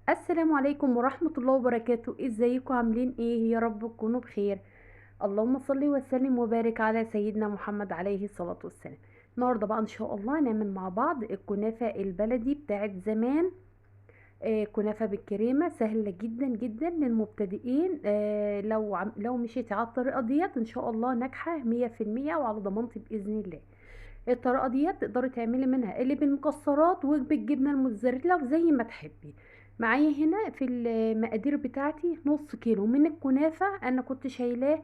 السلام عليكم ورحمة الله وبركاته. ازيكم عاملين ايه؟ يا رب تكونوا بخير. اللهم صل وسلم وبارك على سيدنا محمد عليه الصلاة والسلام. النهارده بقى ان شاء الله هنعمل مع بعض الكنافة البلدي بتاعت زمان. كنافة بالكريمة سهلة جدا جدا للمبتدئين. لو مشيتي على الطريقة ديت ان شاء الله ناجحة 100% وعلى ضمانتي بإذن الله. الطريقة ديت تقدري تعملي منها اللي بالمكسرات وبالجبنة الموتزاريلا وزي ما تحبي. معايا هنا في المقادير بتاعتي نص كيلو من الكنافة، انا كنت شايلاه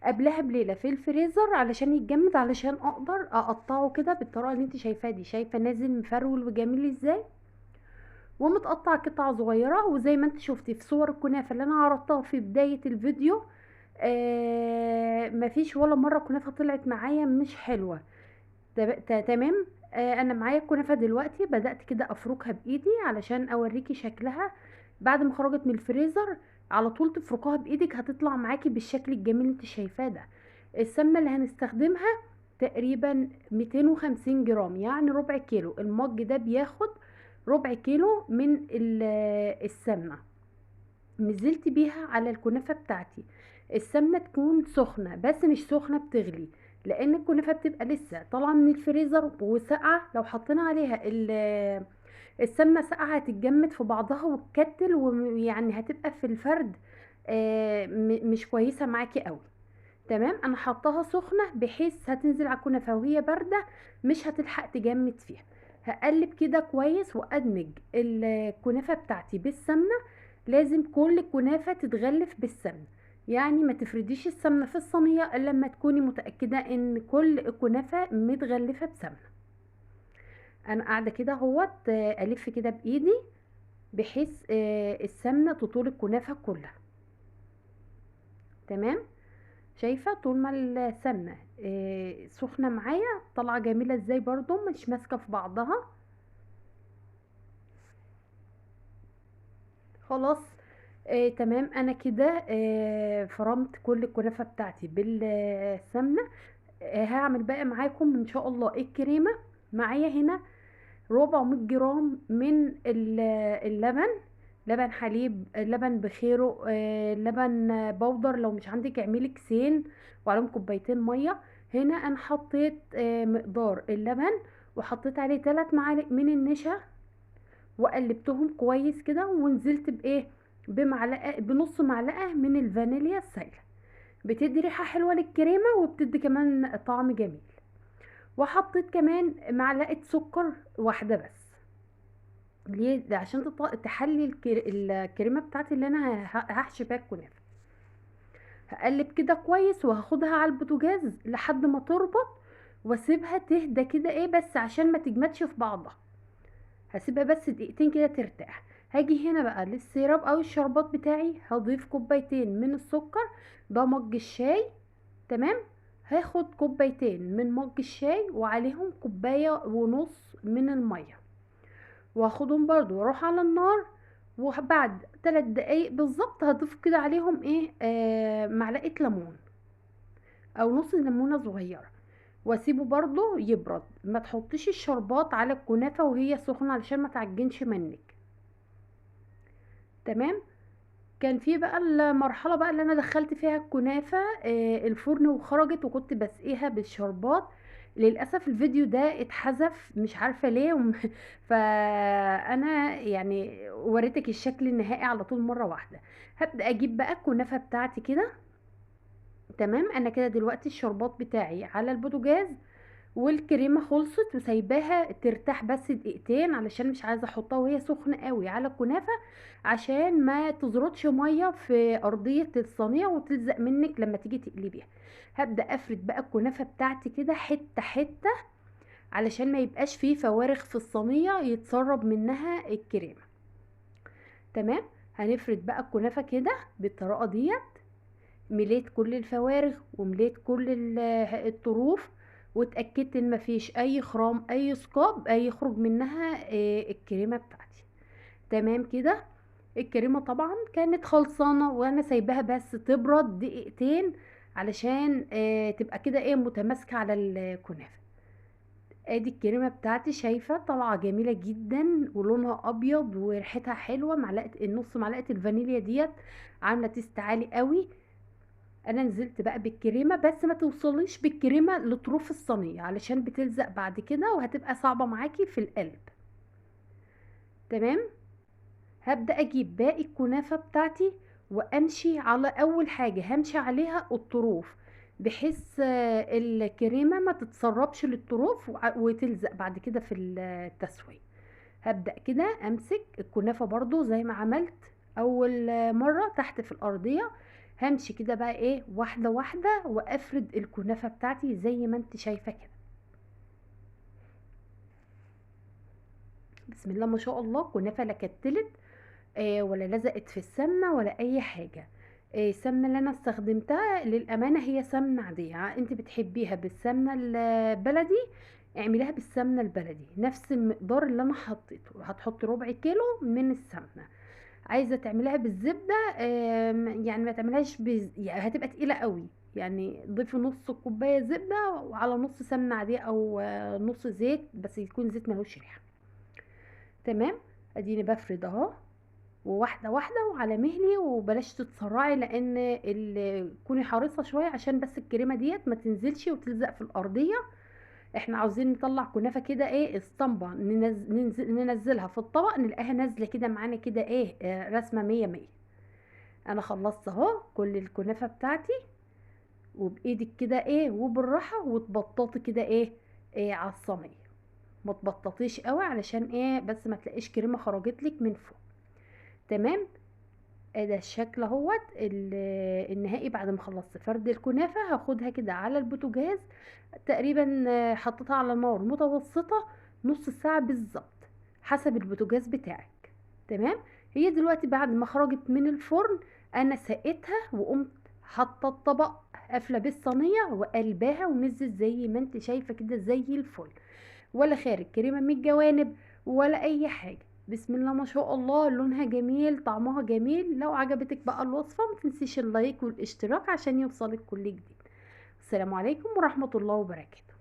قبلها بليلة في الفريزر علشان يتجمد، علشان اقدر اقطعه كده بالطريقة اللي انت شايفاه دي. شايفة نازل مفرول وجميل ازاي، ومتقطع قطع صغيرة. وزي ما انت شفتي في صور الكنافة اللي انا عرضتها في بداية الفيديو، مفيش ولا مرة كنافة طلعت معايا مش حلوة. تمام. انا معايا الكنافه دلوقتي، بدات كده افركها بايدي علشان اوريكي شكلها. بعد ما خرجت من الفريزر على طول تفركوها بايدك، هتطلع معاكي بالشكل الجميل اللي انت شايفاه ده. السمنه اللي هنستخدمها تقريبا 250 جرام، يعني ربع كيلو. المج ده بياخد ربع كيلو من السمنه. نزلت بيها على الكنافة بتاعتي. السمنة تكون سخنة بس مش سخنة بتغلي، لان الكنافة بتبقى لسه طالعة من الفريزر وساقعة. لو حطينا عليها السمنة ساقعة هتتجمد في بعضها وتكتل، ويعني هتبقى في الفرد مش كويسة معاكي قوي. تمام. انا حطاها سخنة بحيث هتنزل على الكنافة وهي باردة مش هتلحق تجمد فيها. هقلب كده كويس وادمج الكنافة بتاعتي بالسمنة. لازم كل كنافة تتغلف بالسمنة، يعني ما تفرديش السمنة في الصينية الا لما تكوني متأكدة ان كل الكنافة متغلفة بسمنة. انا قاعدة كده اهوت الف كده بايدي بحيث السمنة تطول الكنافة كلها. تمام. شايفة طول ما السمنة سخنة معايا طالعة جميلة ازاي، برضو مش ماسكة في بعضها. خلاص. تمام. انا كده فرمت كل الكنافة بتاعتي بالسمنة. هعمل بقى معاكم ان شاء الله الكريمة. معايا هنا 400 جرام من اللبن. لبن حليب، لبن بخيره، لبن بودر. لو مش عندك اعملي كيسين وعليهم كوبايتين ميه. هنا انا حطيت مقدار اللبن، وحطيت عليه 3 معالق من النشا، وقلبتهم كويس كده. ونزلت بايه؟ بمعلقه، بنص معلقه من الفانيليا السايله. بتدي ريحه حلوه للكريمه وبتدي كمان طعم جميل. وحطيت كمان معلقه سكر واحده بس. ليه؟ ده عشان تحلي الكريمه بتاعتي اللي انا هحشي بيها الكنافه. هقلب كده كويس وهاخدها على البوتاجاز لحد ما تربط، واسيبها تهدى كده ايه بس عشان ما تجمدش في بعضها. هسيبها بس دقيقتين كده ترتاح. هاجي هنا بقى للسيراب او الشربات بتاعي، هضيف كوبايتين من السكر. ده مج الشاي. تمام. هاخد كوبايتين من مج الشاي وعليهم كوباية ونص من المية، واخدهم برضو واروح على النار. وبعد 3 دقايق بالظبط هضيف كده عليهم ايه معلقة ليمون او نص ليمونة صغيرة، واسيبه برضو يبرد. ما تحطيش الشربات على الكنافة وهي سخنة علشان ما تعجنش منك. تمام. كان في بقى المرحلة بقى اللي انا دخلت فيها الكنافة الفرن وخرجت، وكنت بسقيها بالشربات. للأسف الفيديو ده اتحذف مش عارفة ليه فأنا يعني وريتك الشكل النهائي على طول مرة واحدة. هبدأ أجيب بقى الكنافة بتاعتي كده. تمام. أنا كده دلوقتي الشربات بتاعي على البوتاجاز، والكريمه خلصت وسايباها ترتاح بس دقيقتين علشان مش عايزه احطها وهي سخنه قوي على الكنافه، عشان ما تزرطش ميه في ارضيه الصينيه وتلزق منك لما تيجي تقلبيها. هبدا افرد بقى الكنافه بتاعتي كده حته حته علشان ما يبقاش فيه فوارغ في الصينيه يتسرب منها الكريمه. تمام. هنفرد بقى الكنافه كده بالطريقه ديت. مليت كل الفوارغ ومليت كل الطروف، واتأكدت ان مفيش اي خرام اي ثقاب اي يخرج منها الكريمة بتاعتي. تمام كده. الكريمة طبعا كانت خلصانة وانا سايباها بس تبرد دقيقتين علشان تبقى كده ايه متماسكة على الكنافة. ادي الكريمه بتاعتي، شايفه طالعه جميله جدا ولونها ابيض وريحتها حلوه. معلقه نص معلقه الفانيليا ديت عامله تيست عالي قوي. انا نزلت بقى بالكريمه، بس ما توصليش بالكريمه لطروف الصينيه علشان بتلزق بعد كده وهتبقى صعبه معاكي في القلب. تمام. هبدأ اجيب باقي الكنافة بتاعتي وامشي على اول حاجة همشي عليها الطروف، بحيث الكريمة ما تتسربش للطروف وتلزق بعد كده في التسوية. هبدأ كده امسك الكنافة برضو زي ما عملت اول مرة تحت في الارضية. همشي كده بقى ايه واحدة واحدة وافرد الكنافة بتاعتي زي ما انت شايفة كده. بسم الله ما شاء الله، كنافة لا كتلت ولا لزقت في السمنة ولا اي حاجة. السمنة اللي انا استخدمتها للامانة هي سمنة عادية، انت بتحبيها بالسمنة البلدي اعمليها بالسمنة البلدي نفس المقدار اللي انا حطيته. هتحطي ربع كيلو من السمنة. عايزة تعمليها بالزبدة يعني ما تعملهاش يعني هتبقى تقيلة قوي. يعني ضيفي نص كوباية زبدة وعلى نص سمنة عادية او نص زيت، بس يكون زيت ملوش ريحة. تمام. اديني بفرد اهو وواحده واحده وعلى مهلي، وبلاش تتسرعي لان كوني حريصه شويه عشان بس الكريمه ديت ما تنزلش وتلزق في الارضيه. احنا عاوزين نطلع كنافه كده ايه اسطمبه، ننزلها في الطبق نلاقيها نازله كده معانا كده ايه رسمه مية مية. انا خلصت اهو كل الكنافه بتاعتي. وبايدك كده ايه وبالراحه وتبططي كده ايه على الصينيه. ما تبططيش قوي علشان ايه بس ما تلاقيش كريمه خرجت لك من فوق. تمام. ده الشكل اهوت النهائي بعد ما خلصت فرد الكنافه. هاخدها كده على البوتاجاز تقريبا، حطيتها على نار متوسطه نص ساعه بالظبط حسب البوتاجاز بتاعك. تمام. هي دلوقتي بعد ما خرجت من الفرن انا سقيتها وقمت حاطه الطبق قافله بالصينيه وقلباها ونزلت زي ما انت شايفه كده زي الفل، ولا خارج كريمه من الجوانب ولا اي حاجه. بسم الله ما شاء الله، لونها جميل طعمها جميل. لو عجبتك بقى الوصفه ما تنسيش اللايك والاشتراك عشان يوصلك كل جديد. السلام عليكم ورحمه الله وبركاته.